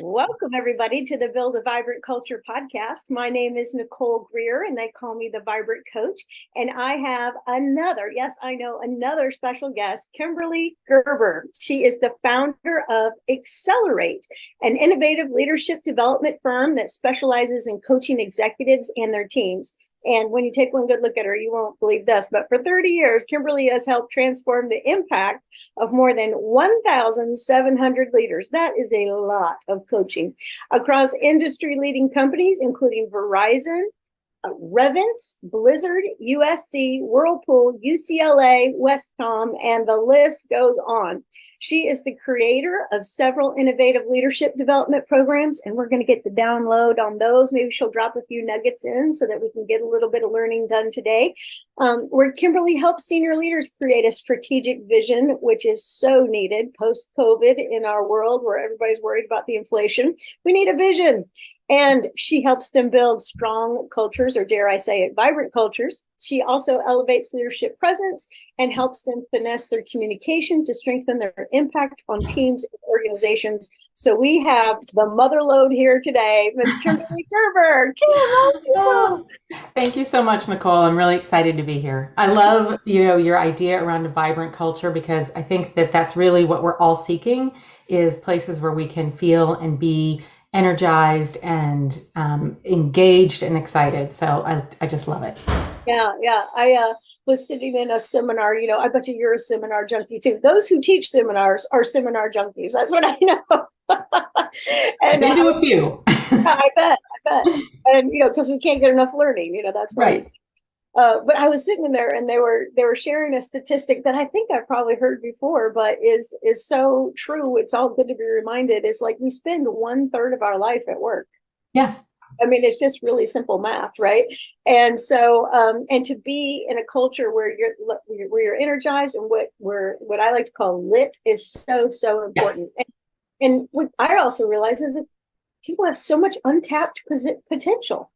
Welcome, everybody, to the Build a Vibrant Culture podcast. My name is Nicole Greer, and they call me the Vibrant Coach. And I have another, yes, I know, another special guest, Kimberly Gerber. She is the founder of Excelerate, an innovative leadership development firm that specializes in coaching executives and their teams. And when you take one good look at her, you won't believe this, but for 30 years, Kimberly has helped transform the impact of more than 1,700 leaders. That is a lot of coaching across industry-leading companies, including Verizon, Revance, Blizzard, USC, Whirlpool, UCLA, Westcom, and the list goes on. She is the creator of several innovative leadership development programs, and we're going to get the download on those. Maybe she'll drop a few nuggets in so that we can get a little bit of learning done today, where Kimberly helps senior leaders create a strategic vision, which is so needed post-COVID in our world where everybody's worried about the inflation. We need a vision. And she helps them build strong cultures, or dare I say it, vibrant cultures. She also elevates leadership presence and helps them finesse their communication to strengthen their impact on teams and organizations. So we have the mother load here today, Ms. Kimberly Gerber. Oh, thank you so much, Nicole. I'm really excited to be here. I love, your idea around a vibrant culture because I think that that's really what we're all seeking is places where we can feel and be energized and engaged and excited. So I just love it. Yeah. I was sitting in a seminar, I bet you're a seminar junkie too. Those who teach seminars are seminar junkies. That's what I know. And been to a few. I bet. And, because we can't get enough learning, that's right. But I was sitting in there and they were sharing a statistic that I think I've probably heard before, but is so true. It's all good to be reminded. It's like we spend 1/3 of our life at work. Yeah. I mean, it's just really simple math, right? And so, and to be in a culture where you're energized and what I like to call lit is so important. Yeah. And what I also realize is that people have so much untapped potential.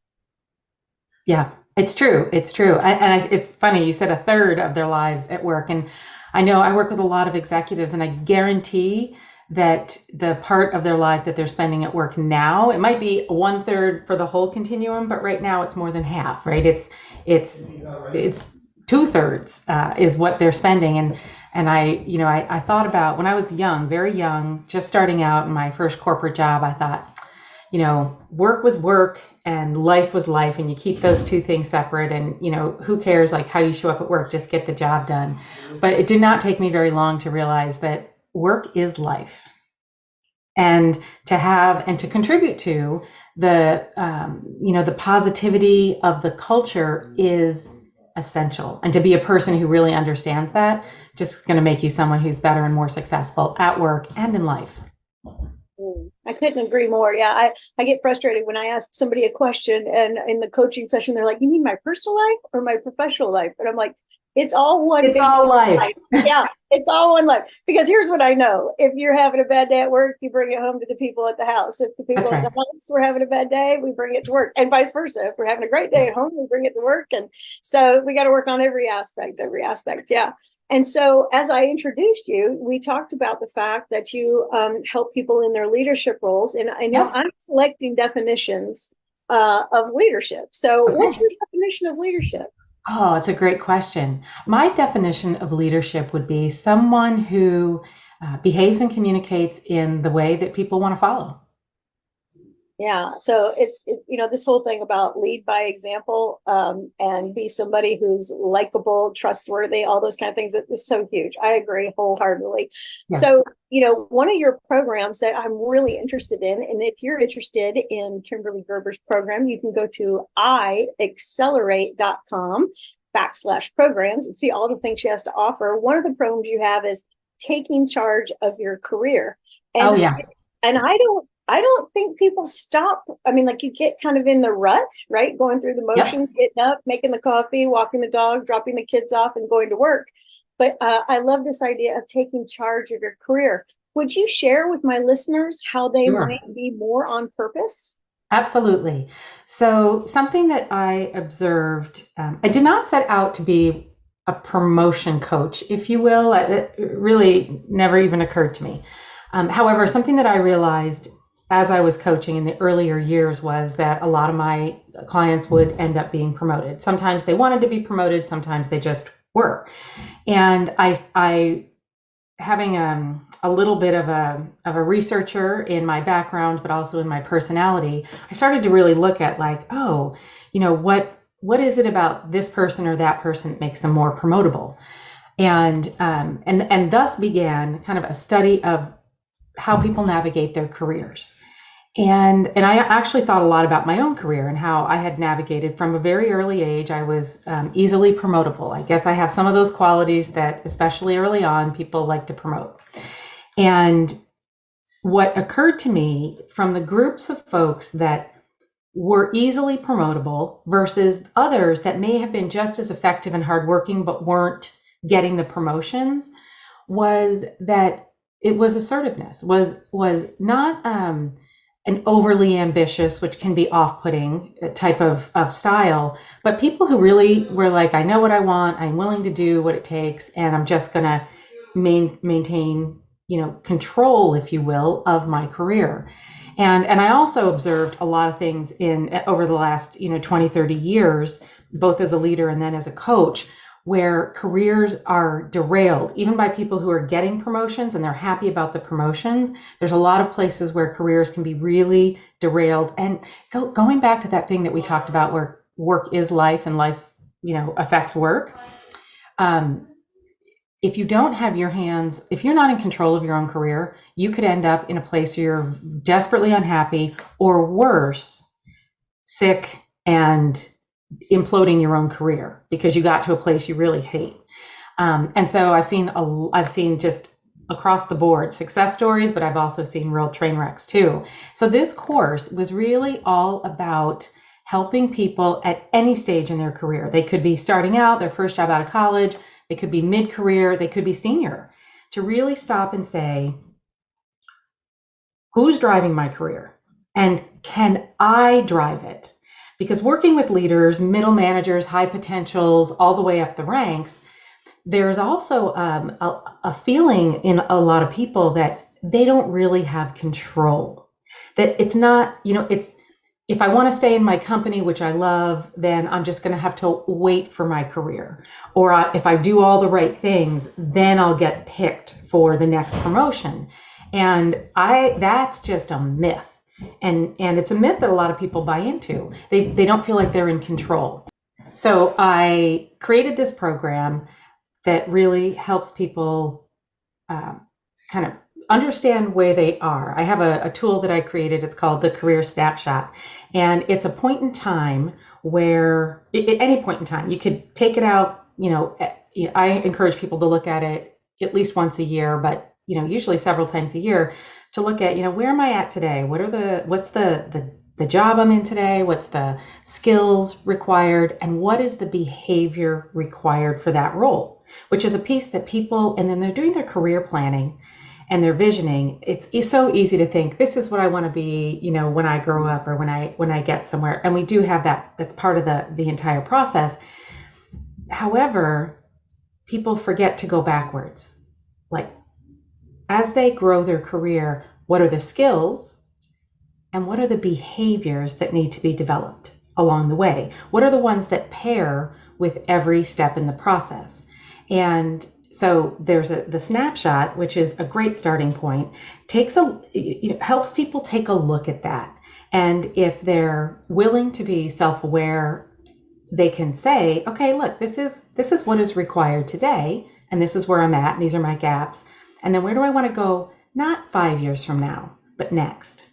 Yeah, it's true. It's true. It's funny. You said 1/3 of their lives at work. And I know I work with a lot of executives and I guarantee that the part of their life that they're spending at work now, it might be 1/3 for the whole continuum, but right now it's more than half, right? It's 2/3 is what they're spending. And I thought about when I was young, very young, just starting out in my first corporate job, I thought, work was work and life was life, and you keep those two things separate. And, who cares like how you show up at work, just get the job done. But it did not take me very long to realize that work is life. And to have and to contribute to the positivity of the culture is essential. And to be a person who really understands that, just going to make you someone who's better and more successful at work and in life. I couldn't agree more. Yeah, I get frustrated when I ask somebody a question and in the coaching session, they're like, you mean my personal life or my professional life? And I'm like, it's all one. It's all life. Yeah, it's all one life. Because here's what I know. If you're having a bad day at work, you bring it home to the people at the house. If the people at the house were having a bad day, we bring it to work. And vice versa. If we're having a great day at home, we bring it to work. And so we got to work on every aspect. Yeah. And so as I introduced you, we talked about the fact that you help people in their leadership roles. And I know I'm selecting definitions of leadership. So what's your definition of leadership? Oh, it's a great question. My definition of leadership would be someone who behaves and communicates in the way that people want to follow. Yeah. So it's this whole thing about lead by example and be somebody who's likable, trustworthy, all those kind of things. It's so huge. I agree wholeheartedly. Yeah. So, one of your programs that I'm really interested in, and if you're interested in Kimberly Gerber's program, you can go to iexcelerate.com/programs and see all the things she has to offer. One of the programs you have is taking charge of your career. And, and I don't think people stop. I mean, like you get kind of in the rut, right? Going through the motions, getting up, making the coffee, walking the dog, dropping the kids off and going to work. But I love this idea of taking charge of your career. Would you share with my listeners how they might be more on purpose? Absolutely. So something that I observed, I did not set out to be a promotion coach, if you will. It really never even occurred to me. However, something that I realized as I was coaching in the earlier years was that a lot of my clients would end up being promoted. Sometimes they wanted to be promoted, sometimes they just were. And I having a little bit of a researcher in my background, but also in my personality, I started to really look at like, oh, what is it about this person or that person that makes them more promotable? And thus began kind of a study of how people navigate their careers. And I actually thought a lot about my own career and how I had navigated from a very early age. I was easily promotable. I guess I have some of those qualities that, especially early on, people like to promote. And what occurred to me from the groups of folks that were easily promotable versus others that may have been just as effective and hardworking but weren't getting the promotions was that it was assertiveness, was not an overly ambitious, which can be off-putting type of style, but people who really were like, I know what I want, I'm willing to do what it takes, and I'm just going to maintain, control, if you will, of my career. And I also observed a lot of things over the last, 20, 30 years, both as a leader and then as a coach, where careers are derailed, even by people who are getting promotions and they're happy about the promotions. There's a lot of places where careers can be really derailed. And going back to that thing that we talked about where work is life and life, affects work. If you don't have your hands, if you're not in control of your own career, you could end up in a place where you're desperately unhappy or worse, sick and imploding your own career because you got to a place you really hate. And so I've seen just across the board success stories, but I've also seen real train wrecks too. So this course was really all about helping people at any stage in their career. They could be starting out, their first job out of college, they could be mid-career, they could be senior, to really stop and say, who's driving my career? And can I drive it? Because working with leaders, middle managers, high potentials, all the way up the ranks, there's also a feeling in a lot of people that they don't really have control. That it's not, it's, if I want to stay in my company, which I love, then I'm just going to have to wait for my career. Or if I do all the right things, then I'll get picked for the next promotion. And that's just a myth. And it's a myth that a lot of people buy into. They don't feel like they're in control. So I created this program that really helps people kind of understand where they are. I have a tool that I created. It's called the Career Snapshot. And it's a point in time where, at any point in time, you could take it out. I encourage people to look at it at least once a year, but usually several times a year, to look at, where am I at today? What's the job I'm in today? What's the skills required? And what is the behavior required for that role? Which is a piece that people, and then they're doing their career planning and their visioning. It's so easy to think, this is what I want to be, when I grow up or when I get somewhere. And we do have that. That's part of the entire process. However, people forget to go backwards. Like, as they grow their career, what are the skills and what are the behaviors that need to be developed along the way? What are the ones that pair with every step in the process? And so there's the snapshot, which is a great starting point, helps people take a look at that. And if they're willing to be self-aware, they can say, okay, look, this is what is required today, and this is where I'm at, and these are my gaps. And then where do I want to go, not 5 years from now, but next?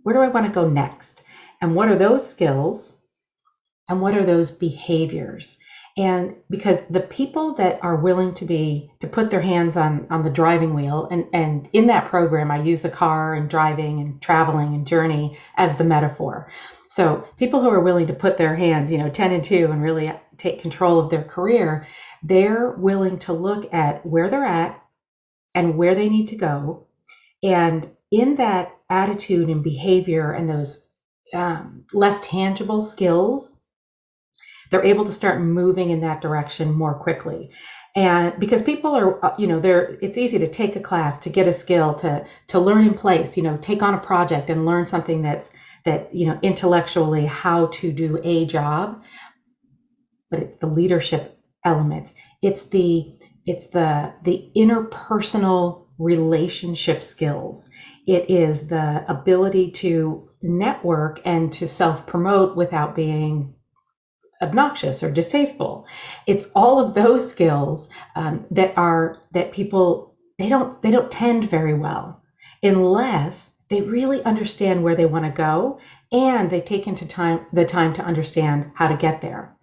Where do I want to go next? And what are those skills? And what are those behaviors? And because the people that are willing to put their hands on the driving wheel, and in that program, I use a car and driving and traveling and journey as the metaphor. So people who are willing to put their hands, 10 and 2 and really take control of their career, they're willing to look at where they're at and where they need to go. And in that attitude and behavior and those less tangible skills, they're able to start moving in that direction more quickly. And because people are, it's easy to take a class, to get a skill, to learn in place, take on a project and learn something that intellectually how to do a job. But it's the leadership elements. It's the interpersonal relationship skills. It is the ability to network and to self-promote without being obnoxious or distasteful. It's all of those skills that people they don't tend very well unless they really understand where they want to go and they've taken the time to understand how to get there.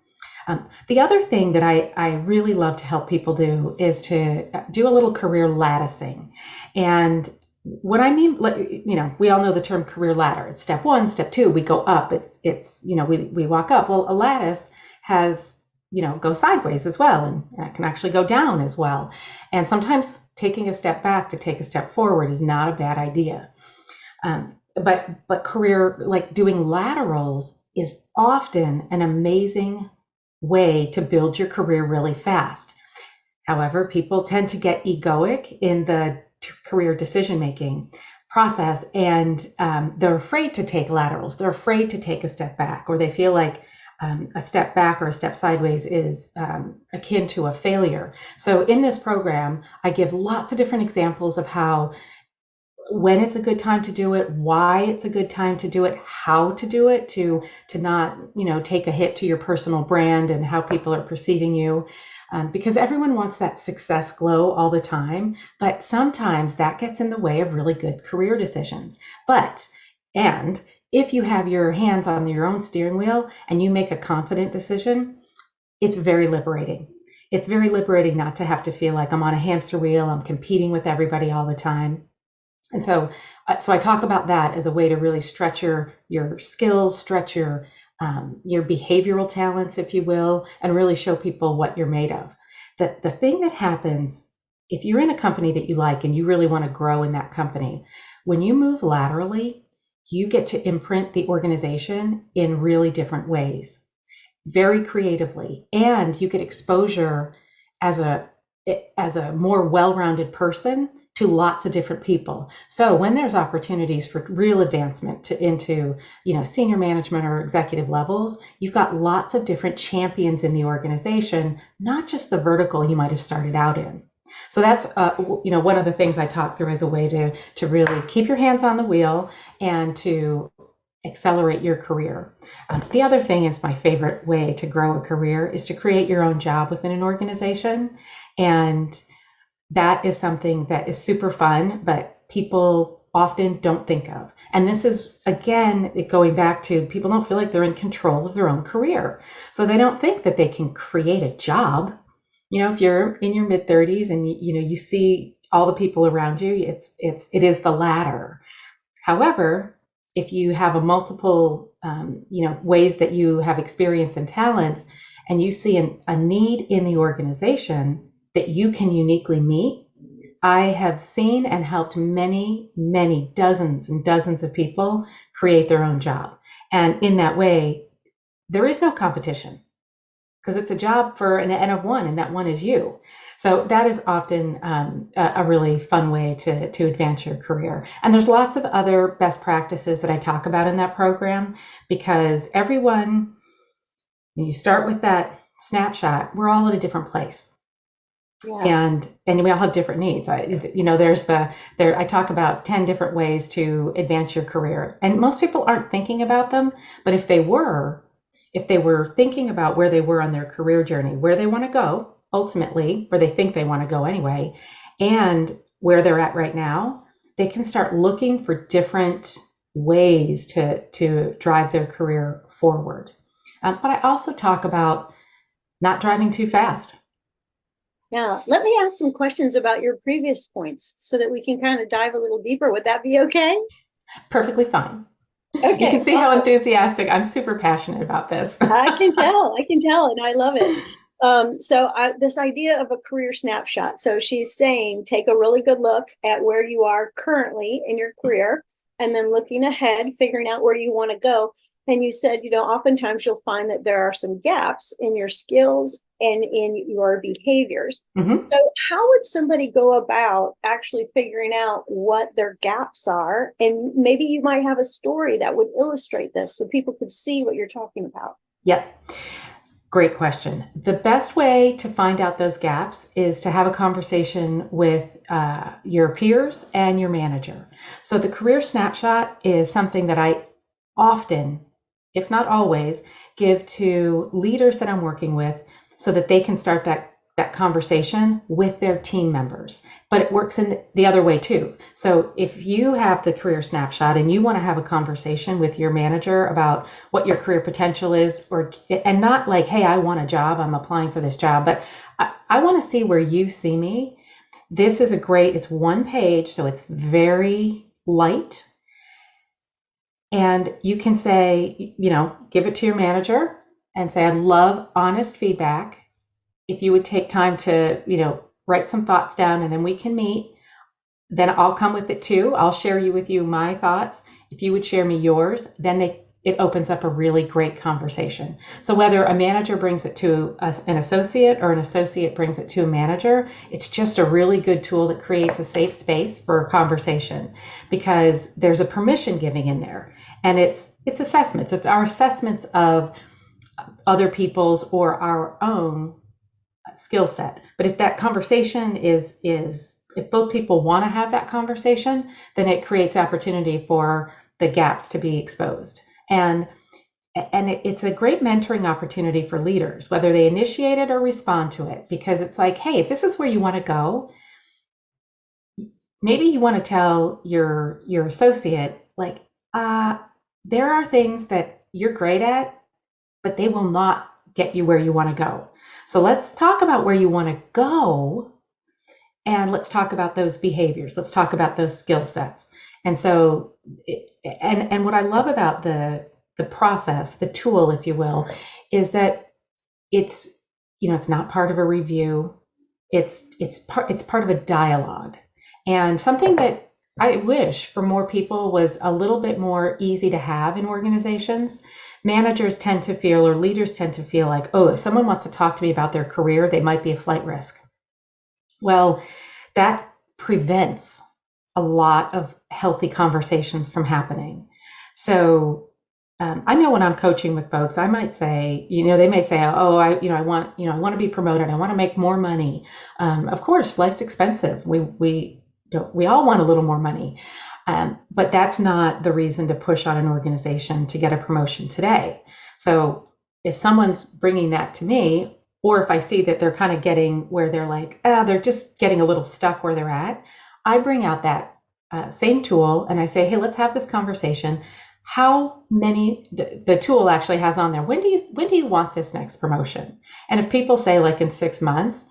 The other thing that I really love to help people do is to do a little career latticing. And what I mean, we all know the term career ladder. It's step 1, step 2, we go up. We walk up. Well, a lattice has, go sideways as well, and can actually go down as well. And sometimes taking a step back to take a step forward is not a bad idea. But career, like doing laterals, is often an amazing way to build your career really fast. However, people tend to get egoic in the career decision-making process, and they're afraid to take laterals. They're afraid to take a step back, or they feel like a step back or a step sideways is akin to a failure. So in this program, I give lots of different examples of when it's a good time to do it, why it's a good time to do it, how to do it, to not, take a hit to your personal brand and how people are perceiving you. Because everyone wants that success glow all the time, but sometimes that gets in the way of really good career decisions. And if you have your hands on your own steering wheel and you make a confident decision, it's very liberating. It's very liberating not to have to feel like I'm on a hamster wheel, I'm competing with everybody all the time. And so I talk about that as a way to really stretch your skills, stretch your behavioral talents, if you will, and really show people what you're made of. The thing that happens if you're in a company that you like and you really want to grow in that company, when you move laterally, you get to imprint the organization in really different ways, very creatively, and you get exposure as a more well-rounded person to lots of different people. So when there's opportunities for real advancement into senior management or executive levels, you've got lots of different champions in the organization, not just the vertical you might have started out in. So that's one of the things I talk through as a way to really keep your hands on the wheel and to accelerate your career. The other thing is, my favorite way to grow a career is to create your own job within an organization. And that is something that is super fun, but people often don't think of. And this is, again, going back to people don't feel like they're in control of their own career. So they don't think that they can create a job. If you're in your mid-30s and you see all the people around you, it is the ladder. However, if you have a multiple ways that you have experience and talents, and you see a need in the organization that you can uniquely meet, I have seen and helped many, many dozens and dozens of people create their own job. And in that way, there is no competition, because it's a job for an N of one, and that one is you. So that is often a really fun way to advance your career. And there's lots of other best practices that I talk about in that program, because everyone, when you start with that snapshot, we're all at a different place. Yeah. And we all have different needs. I talk about 10 different ways to advance your career, and most people aren't thinking about them. But if they were thinking about where they were on their career journey, where they want to go ultimately, where they think they want to go anyway, and where they're at right now, they can start looking for different ways to drive their career forward. But I also talk about not driving too fast. Now, let me ask some questions about your previous points so that we can kind of dive a little deeper. Would that be okay? Perfectly fine. Okay. You can see how enthusiastic, I'm super passionate about this. I can tell, and I love it. So this idea of a career snapshot. So she's saying, take a really good look at where you are currently in your career, and then looking ahead, figuring out where you want to go. And you said, oftentimes you'll find that there are some gaps in your skills and in your behaviors. Mm-hmm. So how would somebody go about actually figuring out what their gaps are? And maybe you might have a story that would illustrate this so people could see what you're talking about. Yep. Great question. The best way to find out those gaps is to have a conversation with your peers and your manager. So the career snapshot is something that I often, if not always, give to leaders that I'm working with so that they can start that conversation with their team members. But it works in the other way too. So if you have the career snapshot and you want to have a conversation with your manager about what your career potential is, and not like, hey, I want a job, I'm applying for this job, but I want to see where you see me. This is it's one page, so it's very light. And you can say, give it to your manager and say, I'd love honest feedback. If you would take time to, write some thoughts down and then we can meet, then I'll come with it too. I'll share with you my thoughts. If you would share me yours, then it opens up a really great conversation. So whether a manager brings it to an associate or an associate brings it to a manager, it's just a really good tool that creates a safe space for conversation because there's a permission giving in there. And it's assessments. It's our assessments of other people's or our own skill set. But if that conversation is if both people want to have that conversation, then it creates opportunity for the gaps to be exposed. And it's a great mentoring opportunity for leaders, whether they initiate it or respond to it, because it's like, hey, if this is where you want to go, maybe you want to tell your associate, like, there are things that you're great at, but they will not get you where you want to go. So let's talk about where you want to go, and let's talk about those behaviors. Let's talk about those skill sets. And so, and what I love about the process, the tool, if you will, is that it's not part of a review. It's part of a dialogue, and something that I wish for more people was a little bit more easy to have in organizations. Managers tend to feel, or leaders tend to feel like, oh, if someone wants to talk to me about their career, they might be a flight risk. Well, that prevents a lot of healthy conversations from happening. So I know when I'm coaching with folks, I might say, they may say, oh, I want to be promoted. I want to make more money. Of course, life's expensive. We all want a little more money. But that's not the reason to push on an organization to get a promotion today. So if someone's bringing that to me, or if I see that they're kind of getting where they're like, they're just getting a little stuck where they're at, I bring out that same tool and I say, hey, let's have this conversation. How many, the tool actually has on there, when do you want this next promotion? And if people say like in 6 months,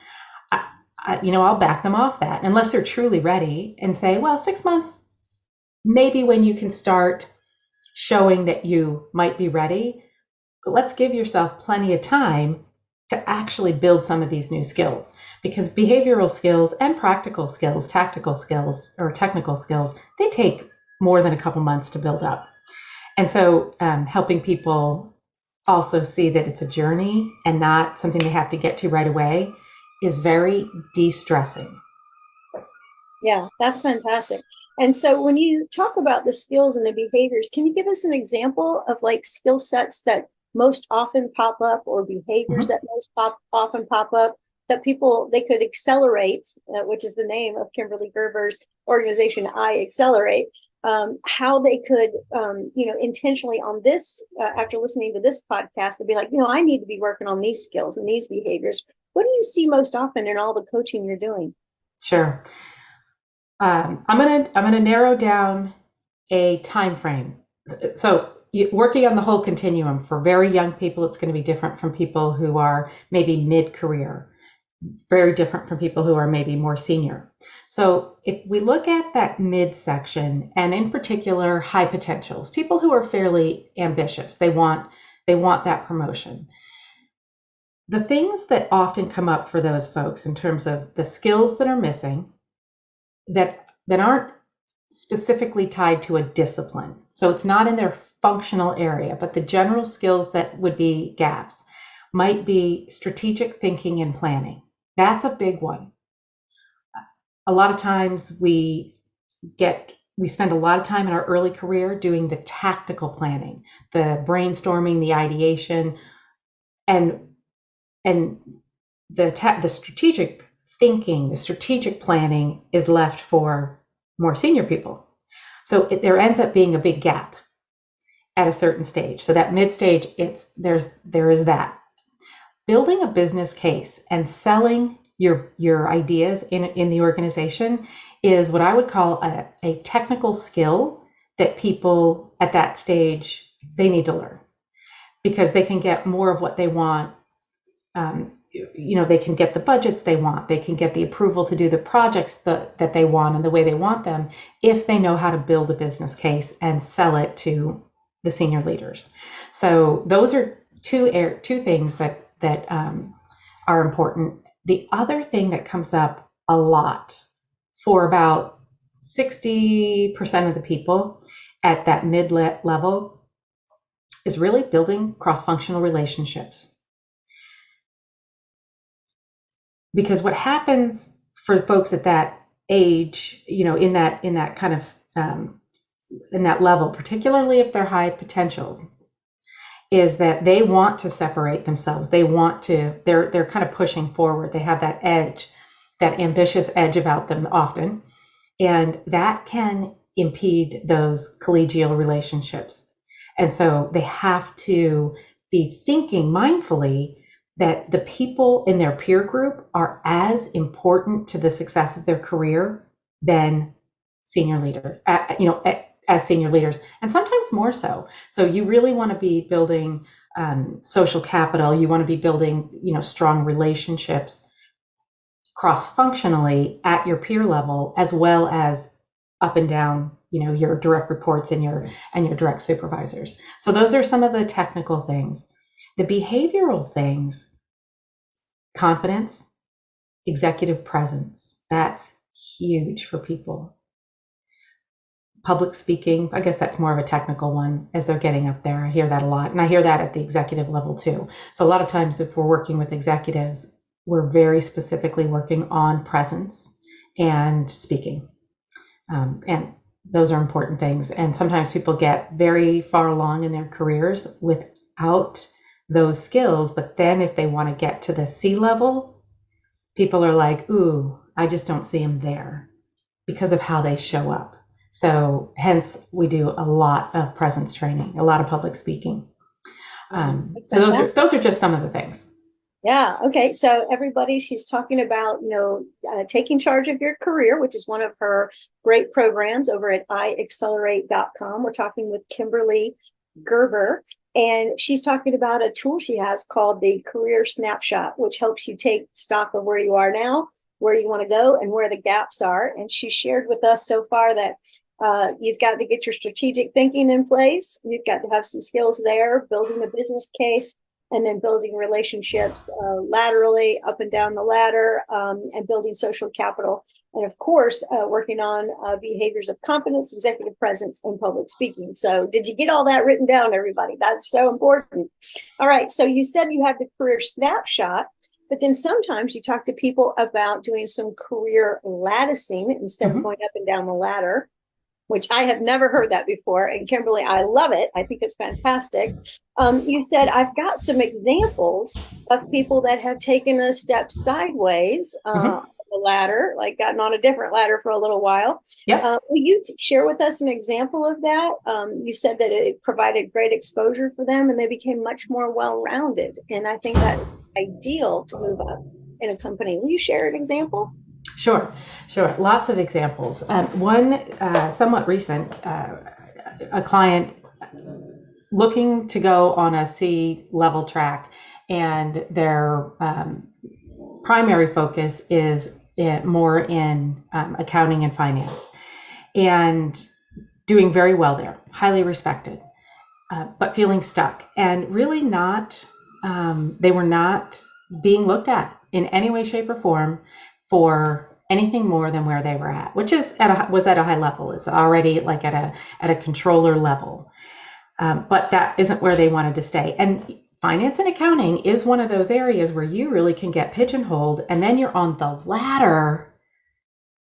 I'll back them off that unless they're truly ready and say, well, 6 months, maybe when you can start showing that you might be ready, but let's give yourself plenty of time to actually build some of these new skills, because behavioral skills and practical skills, tactical skills or technical skills, they take more than a couple months to build up. And so helping people also see that it's a journey and not something they have to get to right away is very de-stressing. Yeah, that's fantastic. And so when you talk about the skills and the behaviors, can you give us an example of like skill sets that most often pop up, or behaviors that most often pop up that they could accelerate, which is the name of Kimberly Gerber's organization, I Excelerate, how they could, intentionally on this, after listening to this podcast, they'd be like, I need to be working on these skills and these behaviors. What do you see most often in all the coaching you're doing? Sure. I'm gonna narrow down a time frame. So working on the whole continuum, for very young people, it's going to be different from people who are maybe mid-career, very different from people who are maybe more senior. So if we look at that mid-section, and in particular high potentials, people who are fairly ambitious, they want that promotion. The things that often come up for those folks in terms of the skills that are missing, that aren't specifically tied to a discipline. So it's not in their functional area, but the general skills that would be gaps might be strategic thinking and planning. That's a big one. A lot of times we spend a lot of time in our early career doing the tactical planning, the brainstorming, the ideation, and the strategic thinking, the strategic planning is left for more senior people. So there ends up being a big gap at a certain stage. So that mid stage, there is that. Building a business case and selling your ideas in the organization is what I would call a technical skill that people at that stage, they need to learn, because they can get more of what they want. They can get the budgets they want, they can get the approval to do the projects that they want and the way they want them, if they know how to build a business case and sell it to the senior leaders. So those are two things that are important. The other thing that comes up a lot for about 60% of the people at that mid level is really building cross-functional relationships. Because what happens for folks at that age, in that kind of in that level, particularly if they're high potentials, is that they want to separate themselves. They're kind of pushing forward. They have that edge, that ambitious edge about them often, and that can impede those collegial relationships. And so they have to be thinking mindfully that the people in their peer group are as important to the success of their career than senior leaders, as senior leaders, and sometimes more so. So you really want to be building social capital. You want to be building, strong relationships cross-functionally at your peer level, as well as up and down, your direct reports and your direct supervisors. So those are some of the technical things. The behavioral things: confidence, executive presence. That's huge for people. Public speaking, I guess that's more of a technical one as they're getting up there. I hear that a lot, and I hear that at the executive level too. So a lot of times if we're working with executives, we're very specifically working on presence and speaking. And those are important things. And sometimes people get very far along in their careers without those skills, but then if they want to get to the C level, people are like, ooh, I just don't see them there because of how they show up. So hence we do a lot of presence training, a lot of public speaking. So those are just some of the things. Yeah. Okay. So everybody, she's talking about, taking charge of your career, which is one of her great programs over at iaccelerate.com. We're talking with Kimberly Gerber, and she's talking about a tool she has called the Career Snapshot, which helps you take stock of where you are now, where you want to go, and where the gaps are. And she shared with us so far that you've got to get your strategic thinking in place. You've got to have some skills there, building a business case, and then building relationships laterally up and down the ladder, and building social capital. And of course, working on behaviors of competence, executive presence, and public speaking. So did you get all that written down, everybody? That's so important. All right. So you said you have the career snapshot, but then sometimes you talk to people about doing some career latticing instead of going up and down the ladder, which I have never heard that before. And Kimberly, I love it. I think it's fantastic. You said, I've got some examples of people that have taken a step sideways on the ladder, like gotten on a different ladder for a little while. Yep. Will you share with us an example of that? You said that it provided great exposure for them and they became much more well-rounded. And I think that's ideal to move up in a company. Will you share an example? Sure. Lots of examples. One somewhat recent, a client looking to go on a C level track, and their primary focus is more in accounting and finance, and doing very well there, highly respected, but feeling stuck and really not, they were not being looked at in any way, shape, or form for anything more than where they were at, which is was at a high level. It's already like at a controller level. But that isn't where they wanted to stay. And finance and accounting is one of those areas where you really can get pigeonholed, and then you're on the ladder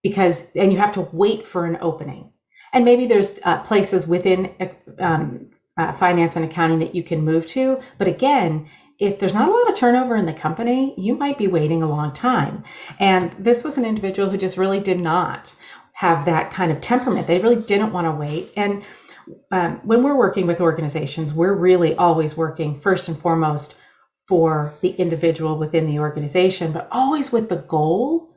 and you have to wait for an opening. And maybe there's places within finance and accounting that you can move to. But again, if there's not a lot of turnover in the company, you might be waiting a long time. And this was an individual who just really did not have that kind of temperament. They really didn't want to wait. And when we're working with organizations, we're really always working first and foremost for the individual within the organization, but always with the goal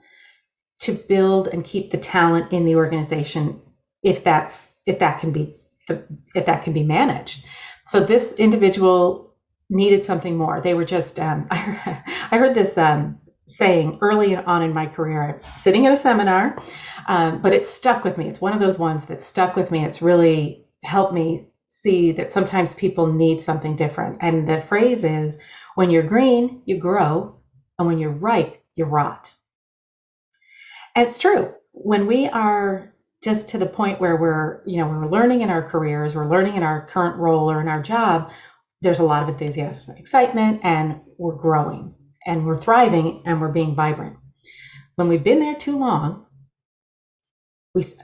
to build and keep the talent in the organization if that can be managed. So this individual needed something more. They were just I heard this saying early on in my career, sitting at a seminar, but it stuck with me. It's one of those ones that stuck with me. It's really helped me see that sometimes people need something different. And the phrase is, when you're green, you grow, and when you're ripe, you rot. And it's true. When we are just to the point where we're learning in our careers, we're learning in our current role or in our job, there's a lot of enthusiasm, excitement, and we're growing and we're thriving and we're being vibrant. When we've been there too long,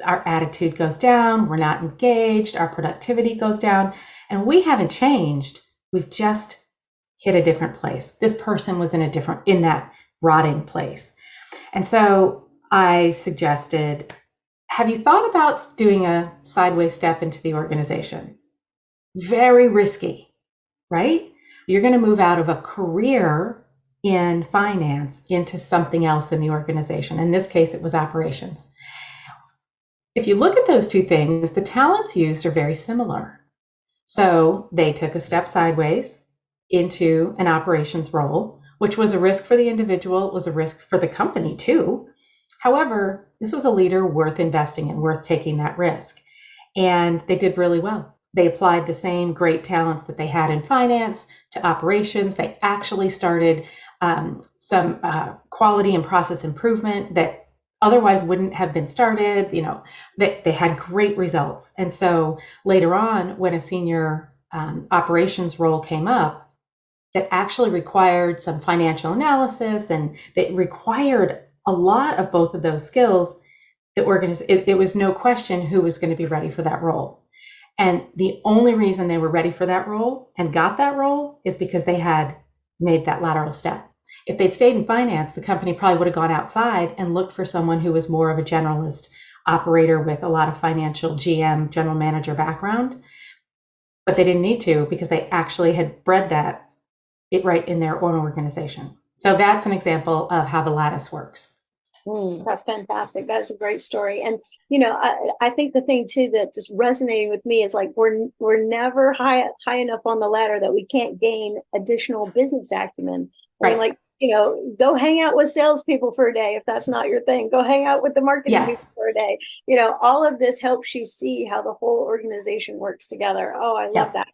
our attitude goes down, we're not engaged, our productivity goes down, and we haven't changed. We've just hit a different place. This person was in that rotting place. And so I suggested, have you thought about doing a sideways step into the organization? Very risky, right? You're going to move out of a career in finance into something else in the organization. In this case, it was operations. If you look at those two things, the talents used are very similar. So they took a step sideways into an operations role, which was a risk for the individual, it was a risk for the company too. However, this was a leader worth investing in, worth taking that risk. And they did really well. They applied the same great talents that they had in finance to operations. They actually started some quality and process improvement that otherwise wouldn't have been started. They had great results. And so later on, when a senior operations role came up that actually required some financial analysis and that required a lot of both of those skills, it was no question who was going to be ready for that role. And the only reason they were ready for that role and got that role is because they had made that lateral step. If they'd stayed in finance, the company probably would have gone outside and looked for someone who was more of a generalist operator with a lot of financial GM, general manager background. But they didn't need to because they actually had bred it right in their own organization. So that's an example of how the lattice works. That's fantastic. That is a great story. And, I think the thing too that's just resonating with me is like, we're never high enough on the ladder that we can't gain additional business acumen. Right. Like, go hang out with salespeople for a day. If that's not your thing, go hang out with the marketing people for a day. All of this helps you see how the whole organization works together. Oh, I love that.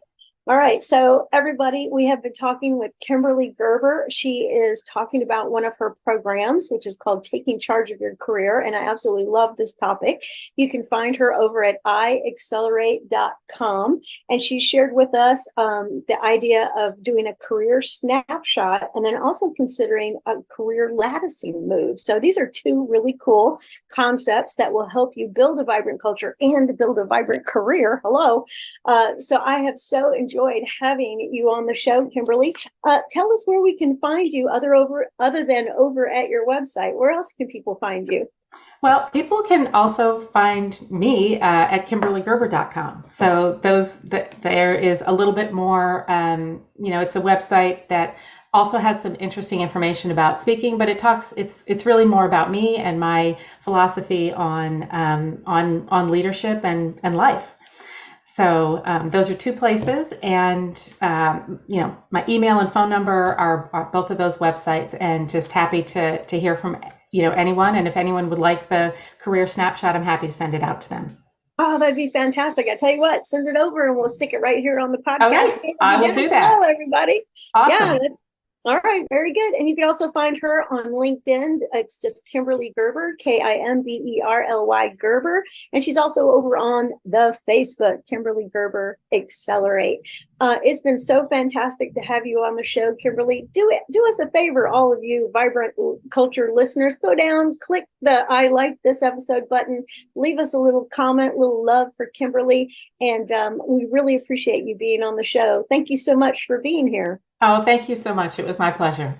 All right. So everybody, we have been talking with Kimberly Gerber. She is talking about one of her programs, which is called Taking Charge of Your Career. And I absolutely love this topic. You can find her over at iexcelerate.com. And she shared with us the idea of doing a career snapshot and then also considering a career latticing move. So these are two really cool concepts that will help you build a vibrant culture and build a vibrant career. Hello. So I have so enjoyed having you on the show, Kimberly. Tell us where we can find you other than over at your website. Where else can people find you? Well, people can also find me at kimberlygerber.com. So there is a little bit more, it's a website that also has some interesting information about speaking, but it's really more about me and my philosophy on leadership and life. So those are two places, and my email and phone number are both of those websites, and just happy to hear from anyone. And if anyone would like the career snapshot, I'm happy to send it out to them. Oh, that'd be fantastic. I tell you what, send it over and we'll stick it right here on the podcast. Okay, I will do that. Hello, everybody. Awesome. Yeah, All right, very good. And you can also find her on LinkedIn. It's just Kimberly Gerber, Kimberly Gerber. And she's also over on the Facebook, Kimberly Gerber Accelerate. It's been so fantastic to have you on the show, Kimberly. Do us a favor, all of you Vibrant Culture listeners. Go down, click the I like this episode button, leave us a little comment, little love for Kimberly. And we really appreciate you being on the show. Thank you so much for being here. Oh, thank you so much. It was my pleasure.